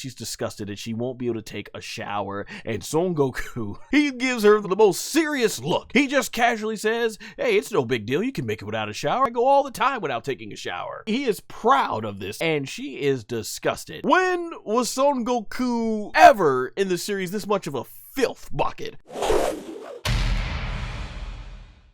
she's disgusted and she won't be able to take a shower. And Son Goku, he gives her the most serious look. He just casually says, hey, it's no big deal. You can make it without a shower. I go all the time without taking a shower. He is proud of this and she is disgusted. When was Son Goku ever in the series this much of a filth bucket?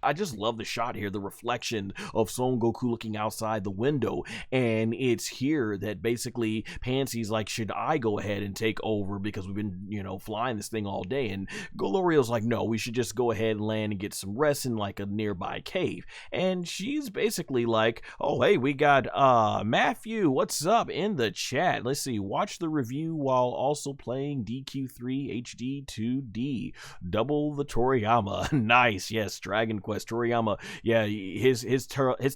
I just love the shot here, the reflection of Son Goku looking outside the window, and it's here that basically Pansy's like, should I go ahead and take over because we've been, flying this thing all day? And Glorio's like, no, we should just go ahead and land and get some rest in like a nearby cave. And she's basically like, oh, hey, we got Matthew, what's up, in the chat. Let's see, watch the review while also playing DQ3 HD 2D. Double the Toriyama. Nice, yes, Dragon Quest. Toriyama, yeah, his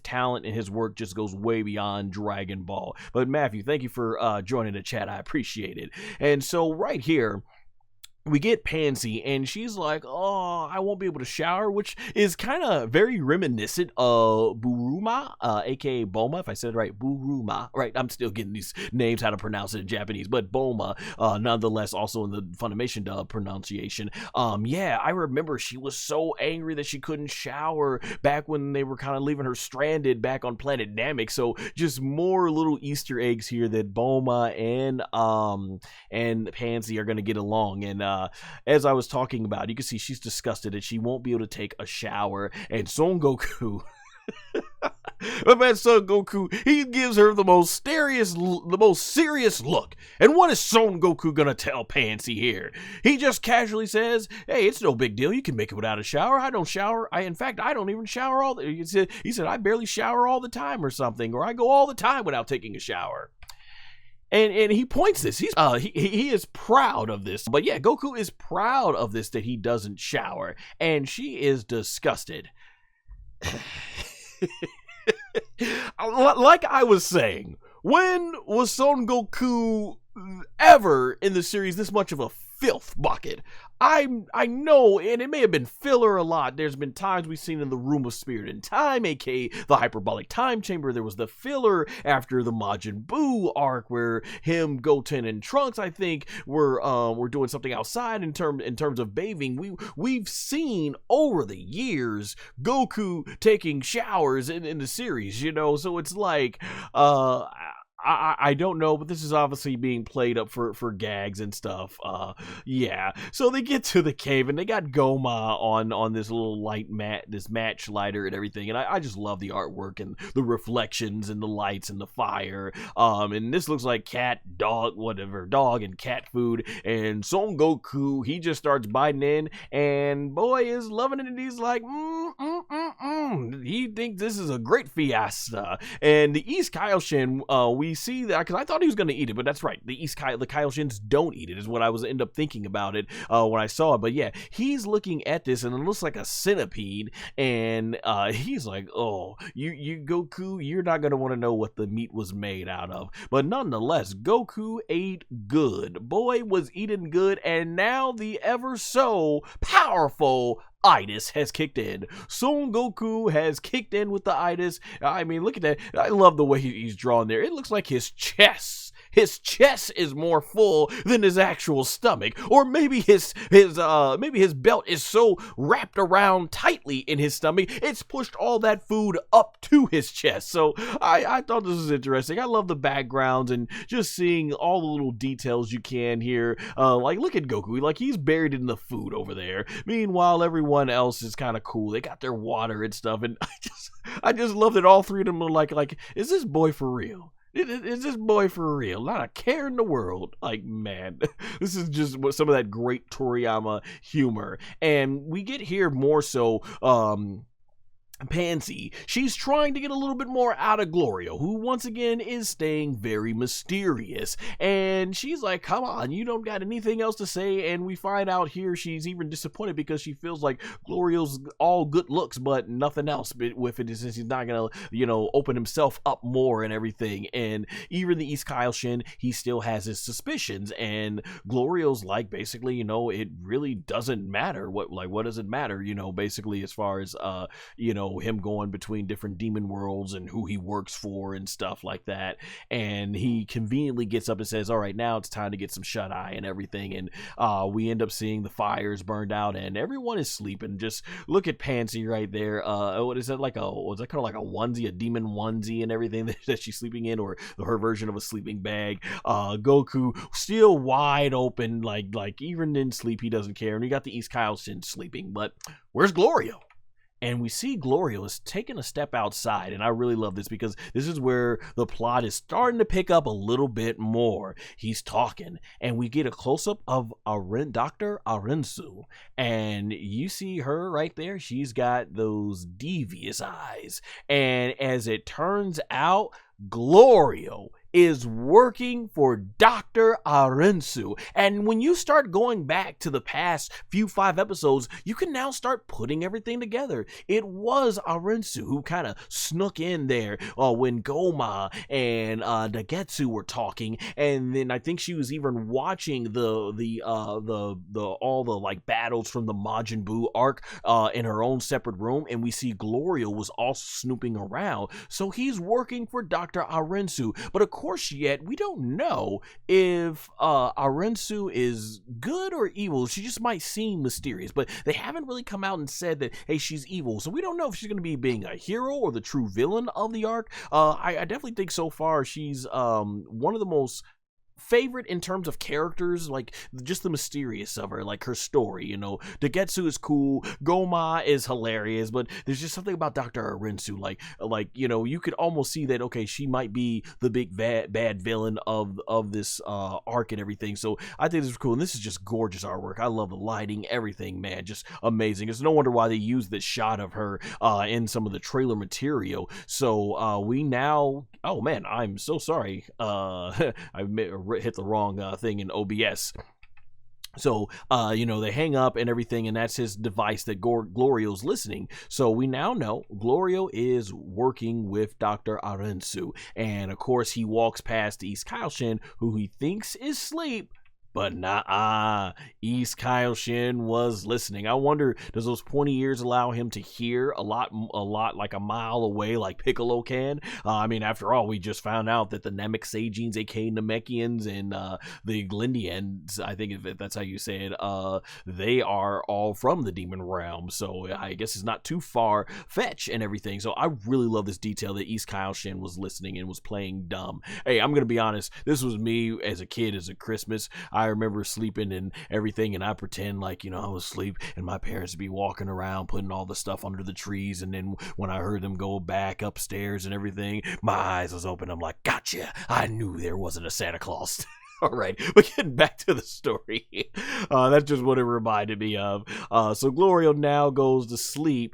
talent and his work just goes way beyond Dragon Ball. But Matthew, thank you for joining the chat. I appreciate it. And so right here, we get Panzy, and she's like, oh, I won't be able to shower, which is kind of very reminiscent of Buruma, aka Boma, if I said it right, Buruma, right? I'm still getting these names, how to pronounce it in Japanese, but Boma, nonetheless, also in the Funimation dub pronunciation. Yeah, I remember she was so angry that she couldn't shower back when they were kind of leaving her stranded back on planet Namek. So just more little Easter eggs here that Boma and Panzy are going to get along. And as I was talking about, you can see she's disgusted and she won't be able to take a shower. And Son Goku, my man Son Goku, he gives her the most serious look. And what is Son Goku gonna tell Panzy here? He just casually says, hey, it's no big deal. You can make it without a shower. I don't shower. In fact, I don't even shower he said, I barely shower all the time or something, or I go all the time without taking a shower. And he points this. He is proud of this. But yeah, Goku is proud of this, that he doesn't shower. And she is disgusted. Like I was saying, when was Son Goku ever in the series this much of a filth bucket? I know, and it may have been filler a lot. There's been times we've seen in the Room of Spirit and Time, aka the Hyperbolic Time Chamber. There was the filler after the Majin Buu arc where him, Goten, and Trunks, I think, were doing something outside in terms of bathing. We've seen over the years Goku taking showers in the series, so it's like I don't know, but this is obviously being played up for gags and stuff. Yeah. So they get to the cave and they got Gomah on this little light mat, this match lighter and everything. And I just love the artwork and the reflections and the lights and the fire. And this looks like cat, dog, whatever, dog and cat food. And Son Goku, he just starts biting in, and boy is loving it. And he's like, He thinks this is a great fiesta. And the East Kaioshin, we see that, because I thought he was going to eat it, but that's right. The Kaioshins don't eat it, is what I was end up thinking about it when I saw it. But yeah, he's looking at this and it looks like a centipede, and he's like, oh, you Goku, you're not going to want to know what the meat was made out of. But nonetheless, Goku ate good. Boy was eating good, and now the ever so powerful itis has kicked in. Son Goku has kicked in with the itis. I mean, look at that. I love the way he's drawn there. It looks like his chest is more full than his actual stomach, or maybe his belt is so wrapped around tightly in his stomach it's pushed all that food up to his chest. So I thought this was interesting. I love the backgrounds and just seeing all the little details you can here. Like, look at Goku, like he's buried in the food over there. Meanwhile, everyone else is kind of cool. They got their water and stuff, and I just love that all three of them are like, is this boy for real? Is this boy for real? Not a care in the world. Like, man, this is just some of that great Toriyama humor. And we get here more so, Panzy, she's trying to get a little bit more out of Glorio, who once again is staying very mysterious. And she's like, come on, you don't got anything else to say. And we find out here she's even disappointed because she feels like Glorio's all good looks but nothing else with it, since he's not gonna, open himself up more and everything. And even the East Kaioshin, he still has his suspicions, and Glorio's like, basically, it really doesn't matter. What does it matter, basically, as far as him going between different demon worlds and who he works for and stuff like that. And he conveniently gets up and says, all right, now it's time to get some shut eye and everything. And we end up seeing the fires burned out and everyone is sleeping. Just look at Panzy right there. What is that, like was that kind of like a onesie, a demon onesie and everything that she's sleeping in, or her version of a sleeping bag? Goku still wide open, like even in sleep he doesn't care. And you got the East Kaioshin sleeping, but where's Glorio? And we see Glorio is taking a step outside, and I really love this because this is where the plot is starting to pick up a little bit more. He's talking, and we get a close-up of Dr. Arinsu, and you see her right there. She's got those devious eyes, and as it turns out, Glorio is working for Dr. Arinsu. And when you start going back to the past few 5 episodes, you can now start putting everything together. It was Arinsu who kind of snuck in there when Gomah and Degesu were talking, and then I think she was even watching all the like battles from the Majin Buu arc in her own separate room, and we see Glorio was also snooping around. So he's working for Dr. Arinsu, but of course yet we don't know if Arinsu is good or evil. She just might seem mysterious, but they haven't really come out and said that, hey, she's evil, so we don't know if she's going to be being a hero or the true villain of the arc. I definitely think so far she's one of the most favorite in terms of characters, like just the mysterious of her, like her story. Degetsu is cool, Gomah is hilarious, but there's just something about Dr. Arinsu, like you could almost see that, okay, she might be the big bad villain of this arc and everything. So I think this is cool, and this is just gorgeous artwork. I love the lighting, everything, man, just amazing. It's no wonder why they used this shot of her in some of the trailer material. So we now, oh man, I'm so sorry, I hit the wrong thing in OBS. So, they hang up and everything, and that's his device that Glorio's listening. So we now know Glorio is working with Dr. Arinsu. And, of course, he walks past East Kaioshin, who he thinks is asleep. But nah, East Kaioshin was listening. I wonder, does those 20 years allow him to hear a lot like a mile away, like Piccolo can? After all, we just found out that the Namek Saiyajins, aka Namekians, and the Glindians, I think if that's how you say it, they are all from the demon realm. So I guess it's not too far fetch and everything. So I really love this detail that East Kaioshin was listening and was playing dumb. Hey, I'm gonna be honest. This was me as a kid, as a Christmas. I remember sleeping and everything, and I pretend like, I was asleep, and my parents would be walking around putting all the stuff under the trees, and then when I heard them go back upstairs and everything, my eyes was open. I'm like, gotcha, I knew there wasn't a Santa Claus. All right, but getting back to the story, that's just what it reminded me of. So Glorio now goes to sleep,